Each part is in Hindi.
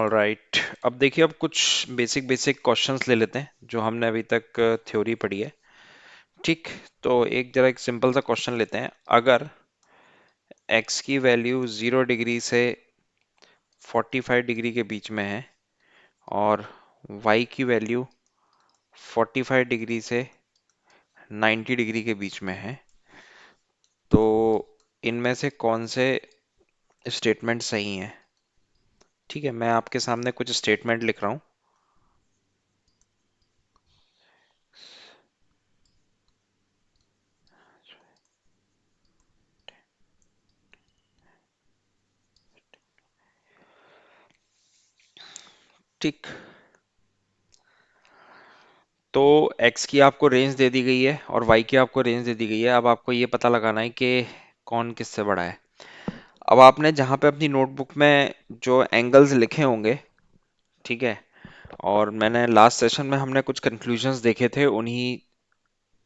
ऑलराइट, अब देखिए, अब कुछ बेसिक बेसिक क्वेश्चंस ले लेते हैं जो हमने अभी तक थ्योरी पढ़ी है। ठीक। तो एक जरा एक सिंपल सा क्वेश्चन लेते हैं। अगर x की वैल्यू 0 डिग्री से 45 डिग्री के बीच में है और y की वैल्यू 45 डिग्री से 90 डिग्री के बीच में है, तो इनमें से कौन से स्टेटमेंट सही हैं? ठीक है, मैं आपके सामने कुछ स्टेटमेंट लिख रहा हूँ। ठीक। तो x की आपको रेंज दे दी गई है और y की आपको रेंज दे दी गई है। अब आपको ये पता लगाना है कि कौन किससे बड़ा है। अब आपने जहाँ पे अपनी नोटबुक में जो एंगल्स लिखे होंगे, ठीक है, और मैंने लास्ट सेशन में हमने कुछ कंक्लूजन्स देखे थे उन्हीं,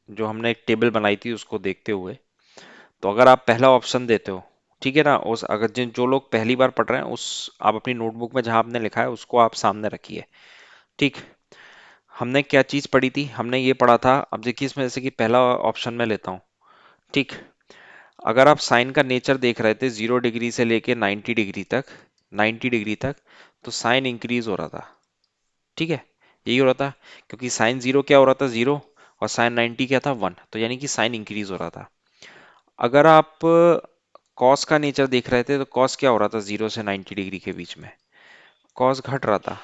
जो हमने एक टेबल बनाई थी उसको देखते हुए। तो अगर आप पहला ऑप्शन देते हो, ठीक है ना, उस अगर जिन जो लोग पहली बार पढ़ रहे हैं, उस आप अपनी नोटबुक में जहाँ आपने लिखा है उसको आप सामने रखिए। ठीक। हमने क्या चीज पढ़ी थी? हमने ये पढ़ा था, अब देखिए इसमें जैसे कि पहला ऑप्शन में लेता हूँ। ठीक। अगर आप साइन का नेचर देख रहे थे 0 डिग्री से लेके 90 डिग्री तक, 90 डिग्री तक, तो साइन इंक्रीज हो रहा था। ठीक है, यही हो रहा था, क्योंकि साइन जीरो क्या हो रहा था? जीरो। और साइन 90 क्या था? 1। तो यानी कि साइन इंक्रीज हो रहा था। अगर आप कॉस का नेचर देख रहे थे तो कॉस क्या हो रहा था 0 से 90 डिग्री के बीच में? कॉस घट रहा था।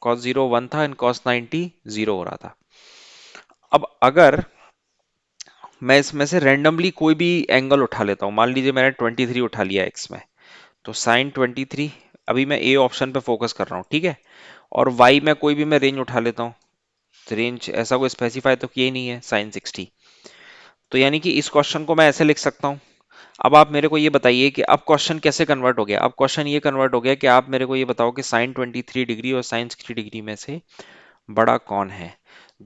कॉस जीरो 1 था एंड कॉस 90 0 हो रहा था। अब अगर मैं इसमें से रैंडमली कोई भी एंगल उठा लेता हूं, मान लीजिए मैंने 23 उठा लिया एक्स में, तो साइन 23, अभी मैं ए ऑप्शन पे फोकस कर रहा हूँ, ठीक है, और वाई में कोई भी मैं रेंज उठा लेता हूँ, तो रेंज ऐसा कोई स्पेसिफाई तो किया ही नहीं है, साइन 60। तो यानी कि इस क्वेश्चन को मैं ऐसे लिख सकता हूँ। अब आप मेरे को ये बताइए कि अब क्वेश्चन कैसे कन्वर्ट हो गया? अब क्वेश्चन ये कन्वर्ट हो गया कि आप मेरे को ये बताओ कि साइन 23 डिग्री और साइन 60 डिग्री में से बड़ा कौन है।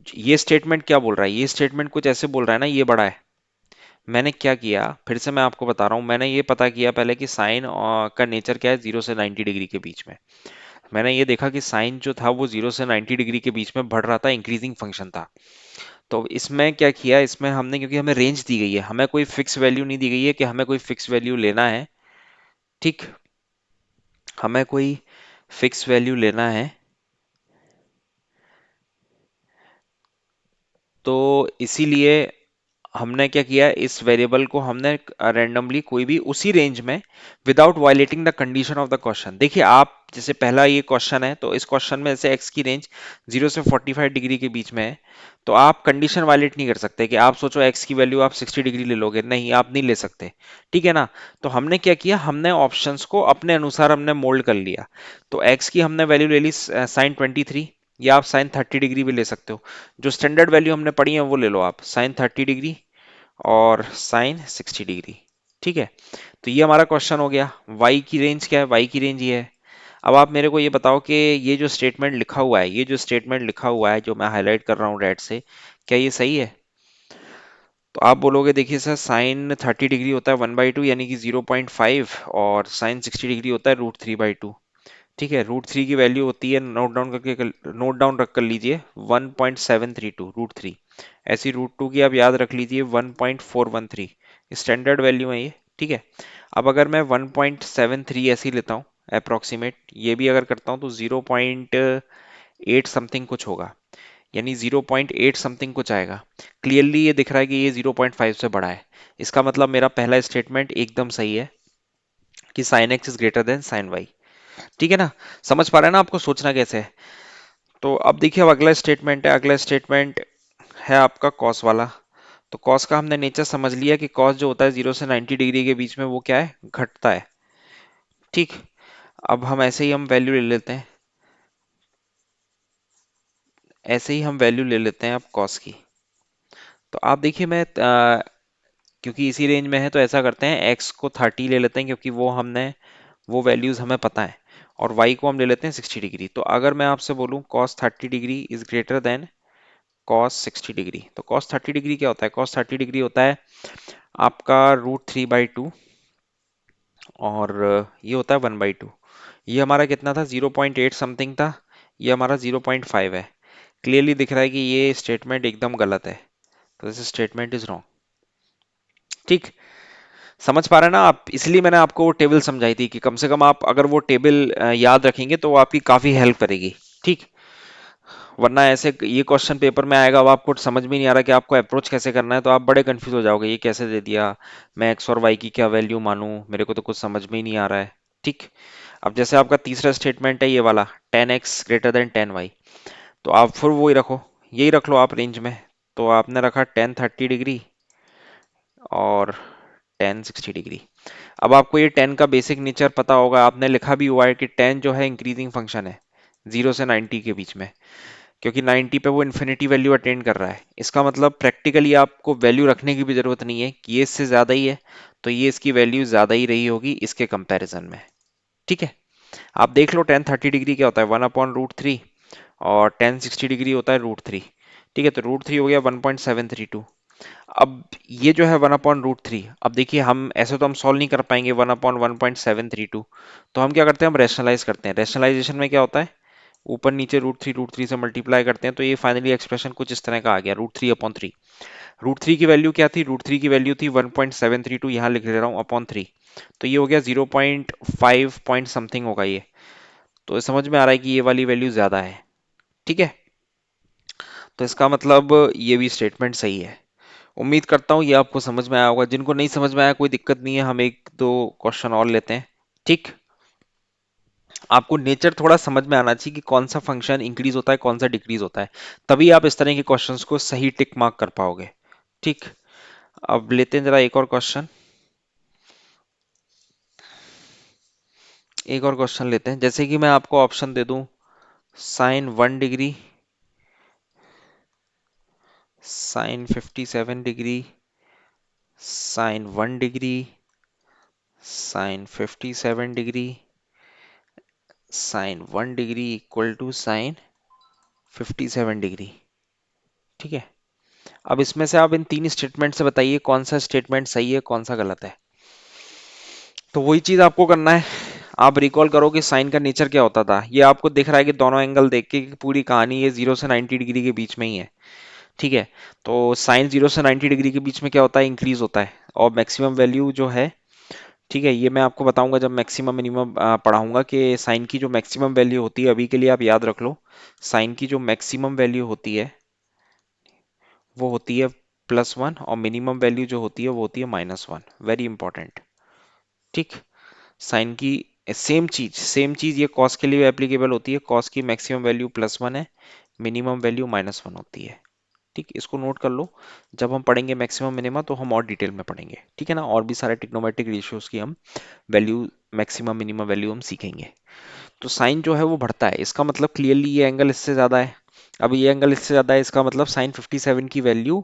ये स्टेटमेंट क्या बोल रहा है? ये स्टेटमेंट कुछ ऐसे बोल रहा है ना, ये बड़ा है। मैंने क्या किया, फिर से मैं आपको बता रहा हूँ, मैंने ये पता किया पहले कि साइन का नेचर क्या है 0 से 90 डिग्री के बीच में। मैंने ये देखा कि साइन जो था वो 0 से 90 डिग्री के बीच में बढ़ रहा था, इंक्रीजिंग फंक्शन था। तो इसमें क्या किया, इसमें हमने, क्योंकि हमें रेंज दी गई है, हमें कोई फिक्स वैल्यू नहीं दी गई है कि हमें कोई फिक्स वैल्यू लेना है। ठीक। हमें कोई फिक्स वैल्यू लेना है, तो इसीलिए हमने क्या किया, इस वेरिएबल को हमने रैंडमली कोई भी उसी रेंज में, without violating the condition of the question. देखिए, आप जैसे पहला ये क्वेश्चन है, तो इस क्वेश्चन में जैसे एक्स की रेंज 0 से 45 डिग्री के बीच में है, तो आप कंडीशन वायलेट नहीं कर सकते कि आप सोचो एक्स की वैल्यू आप 60 डिग्री ले लोगे, नहीं, आप नहीं ले सकते। ठीक है ना। तो हमने क्या किया, हमने ऑप्शंस को अपने अनुसार हमने मोल्ड कर लिया। तो एक्स की हमने वैल्यू ले ली साइन 23, या आप साइन 30 डिग्री भी ले सकते हो। जो स्टैंडर्ड वैल्यू हमने पढ़ी है वो ले लो आप, साइन 30 डिग्री और साइन 60 डिग्री। ठीक है। तो ये हमारा क्वेश्चन हो गया। y की रेंज क्या है? y की रेंज ये है। अब आप मेरे को ये बताओ कि ये जो स्टेटमेंट लिखा हुआ है, ये जो स्टेटमेंट लिखा हुआ है जो मैं हाईलाइट कर रहा हूँ रेड से, क्या ये सही है? तो आप बोलोगे देखिए सर, साइन 30 डिग्री होता है 1/2 यानी कि 0.5, और साइन 60 डिग्री होता है √3/2। ठीक है, √3 की वैल्यू होती है, नोट डाउन रख कर लीजिए, 1.732 √3। ऐसी √2 की आप याद रख लीजिए 1.413, स्टैंडर्ड वैल्यू है ये। ठीक है। अब अगर मैं 1.73 ऐसी लेता हूँ अप्रोक्सीमेट, ये भी अगर करता हूँ तो 0.8 समथिंग कुछ होगा, यानी 0.8 समथिंग कुछ आएगा। क्लियरली ये दिख रहा है कि ये 0.5 से बड़ा है। इसका मतलब मेरा पहला स्टेटमेंट एकदम सही है कि sine x is greater than sine y. ठीक है ना। समझ पा रहे हैं ना आपको सोचना कैसे है? तो अब देखिए, अब अगला स्टेटमेंट है। अगला स्टेटमेंट है आपका कॉस वाला। तो कॉस का हमने नेचर समझ लिया कि कॉस जो होता है 0 से 90 डिग्री के बीच में वो क्या है? घटता है। ठीक। अब हम ऐसे ही हम वैल्यू ले लेते हैं, ऐसे ही हम वैल्यू ले लेते हैं अब कॉस की। तो आप देखिए, मैं क्योंकि इसी रेंज में है तो ऐसा करते हैं, एक्स को 30 ले लेते हैं क्योंकि वो हमने, वो वैल्यूज हमें पता है, और वाई को हम ले लेते हैं 60 डिग्री। तो अगर मैं आपसे बोलूं cos 30 degree is greater then cos 60 degree, तो कॉस 30 डिग्री क्या होता है? कॉस 30 डिग्री होता है आपका √3/2, और ये होता है 1/2। ये हमारा कितना था, 0.8 समथिंग था, ये हमारा 0.5 है। क्लियरली दिख रहा है कि ये स्टेटमेंट एकदम गलत है, तो दिस स्टेटमेंट इज रॉन्ग। ठीक, समझ पा रहे हैं ना आप? इसलिए मैंने आपको वो टेबल समझाई थी कि कम से कम आप अगर वो टेबल याद रखेंगे तो वो आपकी काफी हेल्प करेगी। ठीक, वरना ऐसे ये क्वेश्चन पेपर में आएगा, अब आपको समझ में नहीं आ रहा कि आपको अप्रोच कैसे करना है, तो आप बड़े कंफ्यूज हो जाओगे, ये कैसे दे दिया, मैं एक्स और वाई की क्या वैल्यू मानूं, मेरे को तो कुछ समझ में ही नहीं आ रहा है। ठीक, अब जैसे आपका तीसरा स्टेटमेंट है ये वाला, 10x ग्रेटर देन 10y, तो आप फिर वही रखो, यही रख लो आप रेंज में। तो आपने रखा 10 30 डिग्री और 10 60 डिग्री। अब आपको ये 10 का बेसिक नेचर पता होगा, आपने लिखा भी हुआ है कि 10 जो है इंक्रीजिंग फंक्शन है 0 से 90 के बीच में, क्योंकि 90 पे वो इन्फिनिटी वैल्यू अटेंड कर रहा है। इसका मतलब प्रैक्टिकली आपको वैल्यू रखने की भी जरूरत नहीं है कि ये इससे ज्यादा ही है, तो ये इसकी वैल्यू ज्यादा ही रही होगी इसके कंपैरिजन में। ठीक है, आप देख लो 10 30 डिग्री क्या होता है, 1/√3, और 10 60 डिग्री होता है √3। ठीक है, तो √3 हो गया 1.732। अब ये जो है 1/√3, अब देखिए हम ऐसे तो हम सॉल्व नहीं कर पाएंगे 1/1.732, तो हम क्या करते हैं, हम रैशनलाइज करते हैं। रैशनलाइजेशन में क्या होता है, ऊपर नीचे √3 से मल्टीप्लाई करते हैं, तो ये फाइनली एक्सप्रेशन कुछ इस तरह का आ गया, √3/3। √3 की वैल्यू क्या थी, √3 की वैल्यू थी 1.732, यहाँ लिख दे रहा हूँ अपॉन 3, तो ये हो गया 0.5 पॉइंट समथिंग होगा ये। तो समझ में आ रहा है कि ये वाली वैल्यू ज्यादा है। ठीक है, तो इसका मतलब ये भी स्टेटमेंट सही है। उम्मीद करता हूँ ये आपको समझ में आया होगा। जिनको नहीं समझ में आया कोई दिक्कत नहीं है, हम एक दो क्वेश्चन और लेते हैं। ठीक, आपको नेचर थोड़ा समझ में आना चाहिए कि कौन सा फंक्शन इंक्रीज होता है, कौन सा डिक्रीज होता है, तभी आप इस तरह के क्वेश्चंस को सही टिक मार्क कर पाओगे। ठीक, अब लेते हैं जरा एक और क्वेश्चन, एक और क्वेश्चन लेते हैं। जैसे कि मैं आपको ऑप्शन दे दूं, sin 1 degree, sin 57 degree, sin 1 degree, sin 57 degree, sin 1 degree equal to sin 57 degree. ठीक है, अब इसमें से आप इन तीन स्टेटमेंट से बताइए कौन सा स्टेटमेंट सही है, कौन सा गलत है। तो वही चीज आपको करना है, आप रिकॉल करो कि साइन का नेचर क्या होता था। ये आपको दिख रहा है कि दोनों एंगल देख के कि पूरी कहानी ये 0 से 90 डिग्री के बीच में ही है। ठीक है, तो साइन 0 से 90 डिग्री के बीच में क्या होता है, इंक्रीज होता है, और मैक्सिमम वैल्यू जो है, ठीक है, ये मैं आपको बताऊंगा जब मैक्सिमम मिनिमम पढ़ाऊंगा कि साइन की जो मैक्सिमम वैल्यू होती है, अभी के लिए आप याद रख लो, साइन की जो मैक्सिमम वैल्यू होती है वो होती है +1, और मिनिमम वैल्यू जो होती है वो होती है -1। Very important. ठीक, साइन की सेम चीज ये कॉस के लिए एप्लीकेबल होती है। कॉस की मैक्सिमम वैल्यू +1 है, मिनिमम वैल्यू -1 होती है। ठीक, इसको नोट कर लो, जब हम पढ़ेंगे मैक्सिमम मिनिमा तो हम और डिटेल में पढ़ेंगे। ठीक है ना, और भी सारे ट्रिग्नोमेट्रिक रेशियोज की हम वैल्यू, मैक्सिमम मिनिमम वैल्यू हम सीखेंगे। तो साइन जो है वो बढ़ता है, इसका मतलब क्लियरली ये एंगल इससे ज्यादा है। अब ये एंगल इससे ज्यादा है, इसका मतलब साइन 57 की वैल्यू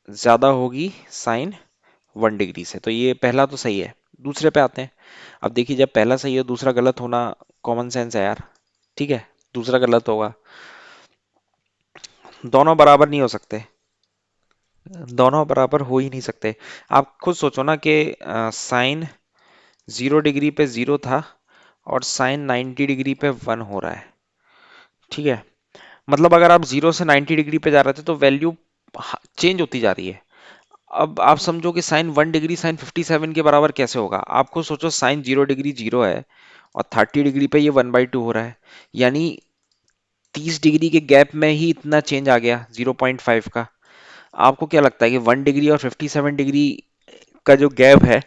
ज्यादा होगी sin 1 डिग्री से। तो ये पहला तो सही है। दूसरे पे आते हैं। अब देखिए, जब पहला सही है दूसरा गलत होना कॉमन सेंस है यार। ठीक है, दूसरा गलत होगा, दोनों बराबर नहीं हो सकते, दोनों बराबर हो ही नहीं सकते। आप खुद सोचो ना कि साइन 0 डिग्री पे 0 था और साइन 90 डिग्री पे 1 हो रहा है। ठीक है, मतलब अगर आप 0 से 90 डिग्री पे जा रहे थे तो वैल्यू चेंज होती जा रही है। अब आप समझो कि sin 1 डिग्री sin 57 के बराबर कैसे होगा। आप खुद सोचो, साइन 0 डिग्री 0 है और 30 डिग्री पे ये 1/2 हो रहा है, यानी 30 डिग्री के गैप में ही इतना चेंज आ गया 0.5 का। आपको क्या लगता है कि 1 डिग्री और 57 डिग्री का जो गैप है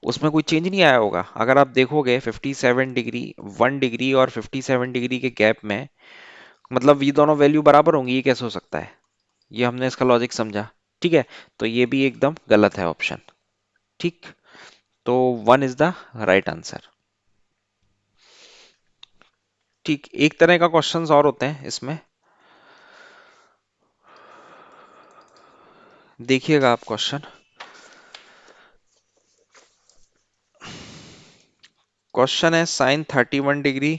उसमें कोई चेंज नहीं आया होगा? अगर आप देखोगे 57 डिग्री, 1 डिग्री और 57 डिग्री के गैप में, मतलब ये दोनों वैल्यू बराबर होंगी, ये कैसे हो सकता है? ये हमने इसका लॉजिक समझा। ठीक है, तो ये भी एकदम गलत है ऑप्शन। ठीक, तो 1 इज द राइट आंसर। ठीक, एक तरह का क्वेश्चंस और होते हैं इसमें, देखिएगा आप क्वेश्चन। क्वेश्चन है sin 31 डिग्री,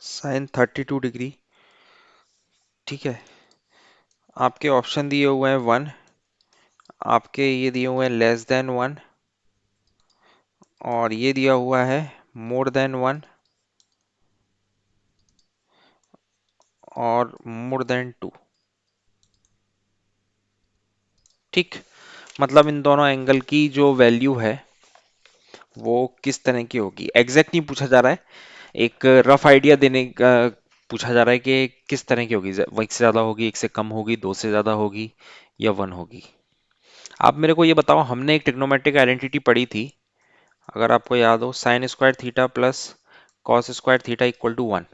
sin 32 डिग्री। ठीक है, आपके ऑप्शन दिए हुए हैं 1, आपके ये दिए हुए हैं <1, और ये दिया हुआ है मोर देन वन और मोर देन टू। ठीक, मतलब इन दोनों एंगल की जो वैल्यू है वो किस तरह की होगी, एग्जैक्ट नहीं पूछा जा रहा है, एक रफ आइडिया देने का पूछा जा रहा है कि किस तरह की होगी, एक से ज्यादा होगी, एक से कम होगी, दो से ज्यादा होगी, या वन होगी। आप मेरे को ये बताओ, हमने एक ट्रिग्नोमेट्रिक आइडेंटिटी पढ़ी थी, अगर आपको याद हो, sine square theta plus cos square theta equal to one.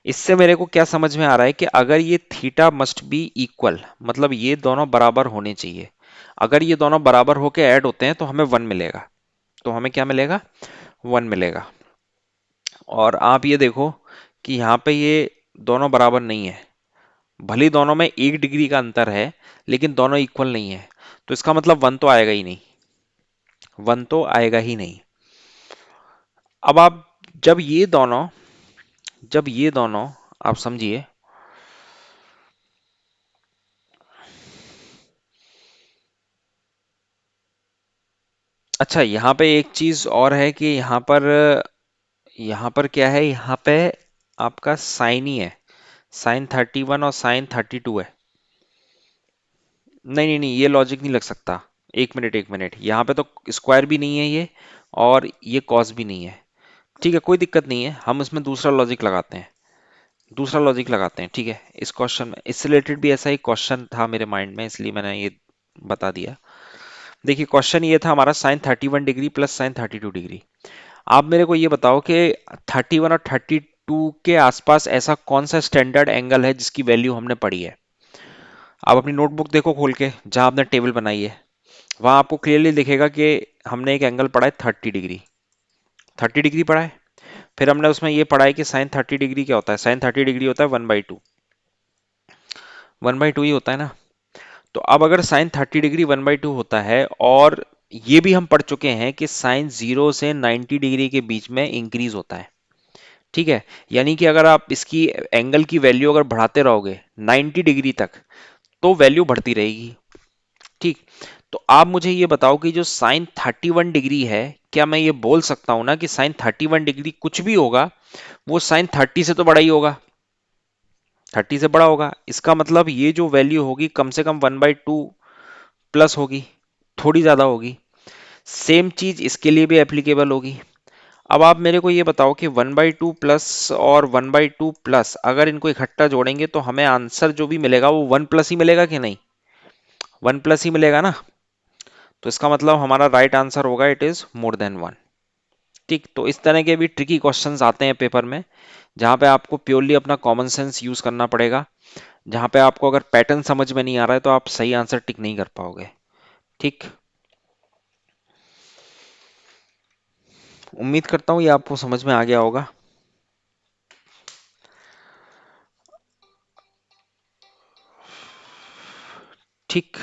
इससे मेरे को क्या समझ में आ रहा है कि अगर ये थीटा मस्ट बी इक्वल, मतलब ये दोनों बराबर होने चाहिए, अगर ये दोनों बराबर होके ऐड होते हैं तो हमें वन मिलेगा। तो हमें क्या मिलेगा, वन मिलेगा। और आप ये देखो कि यहाँ पे ये दोनों बराबर नहीं है, भले ही दोनों में 1 डिग्री का अंतर है, लेकिन दोनों इक्वल नहीं है, तो इसका मतलब वन तो आएगा ही नहीं, वन तो आएगा ही नहीं। अब आप जब ये दोनों जब ये दोनों आप समझिए, अच्छा यहाँ पे एक चीज और है कि यहाँ पर क्या है, यहाँ पे आपका साइन ही है, साइन 31 और साइन 32 है। नहीं नहीं नहीं, ये लॉजिक नहीं लग सकता। एक मिनट एक मिनट, यहाँ पे तो स्क्वायर भी नहीं है ये, और ये कॉस भी नहीं है। ठीक है, कोई दिक्कत नहीं है, हम इसमें दूसरा लॉजिक लगाते हैं, दूसरा लॉजिक लगाते हैं। ठीक है, इस क्वेश्चन में इससे रिलेटेड भी ऐसा ही क्वेश्चन था मेरे माइंड में, इसलिए मैंने ये बता दिया। देखिए क्वेश्चन ये था हमारा, sine 31 degree plus sine 32 degree. आप मेरे को ये बताओ कि 31 और 32 के आसपास ऐसा कौन सा स्टैंडर्ड एंगल है जिसकी वैल्यू हमने पढ़ी है। आप अपनी नोटबुक देखो खोल के, जहां आपने टेबल बनाई है, वहां आपको क्लियरली दिखेगा कि हमने एक एंगल पढ़ा है 30 डिग्री, 30 डिग्री पढ़ा है। फिर हमने उसमें ये पढ़ा है कि साइन 30 डिग्री क्या होता है, साइन 30 डिग्री होता है 1/2, 1/2 ही होता है ना। तो अब अगर साइन 30 डिग्री 1/2 होता है, और ये भी हम पढ़ चुके हैं कि साइन 0 से 90 डिग्री के बीच में इंक्रीज होता है। ठीक है, यानी कि अगर आप इसकी एंगल की वैल्यू अगर बढ़ाते रहोगे 90 डिग्री तक, तो वैल्यू बढ़ती रहेगी। ठीक, तो आप मुझे ये बताओ कि जो साइन 31 डिग्री है, क्या मैं ये बोल सकता हूं ना कि साइन 31 डिग्री कुछ भी होगा, वो साइन 30 से तो बड़ा ही होगा, 30 से बड़ा होगा। इसका मतलब ये जो वैल्यू होगी कम से कम 1/2 प्लस होगी, थोड़ी ज्यादा होगी। सेम चीज इसके लिए भी एप्लीकेबल होगी। अब आप मेरे को ये बताओ कि 1/2 प्लस और 1/2 प्लस अगर इनको इकट्ठा जोड़ेंगे तो हमें आंसर जो भी मिलेगा वो 1 प्लस ही मिलेगा कि नहीं, 1 प्लस ही मिलेगा ना। तो इसका मतलब हमारा राइट आंसर होगा it is more than one. ठीक, तो इस तरह के भी ट्रिकी क्वेश्चंस आते हैं पेपर में, जहां पे आपको प्योरली अपना कॉमन सेंस यूज करना पड़ेगा, जहां पे आपको अगर पैटर्न समझ में नहीं आ रहा है तो आप सही आंसर टिक नहीं कर पाओगे। ठीक, उम्मीद करता हूँ ये आपको समझ में आ गया होगा। ठीक।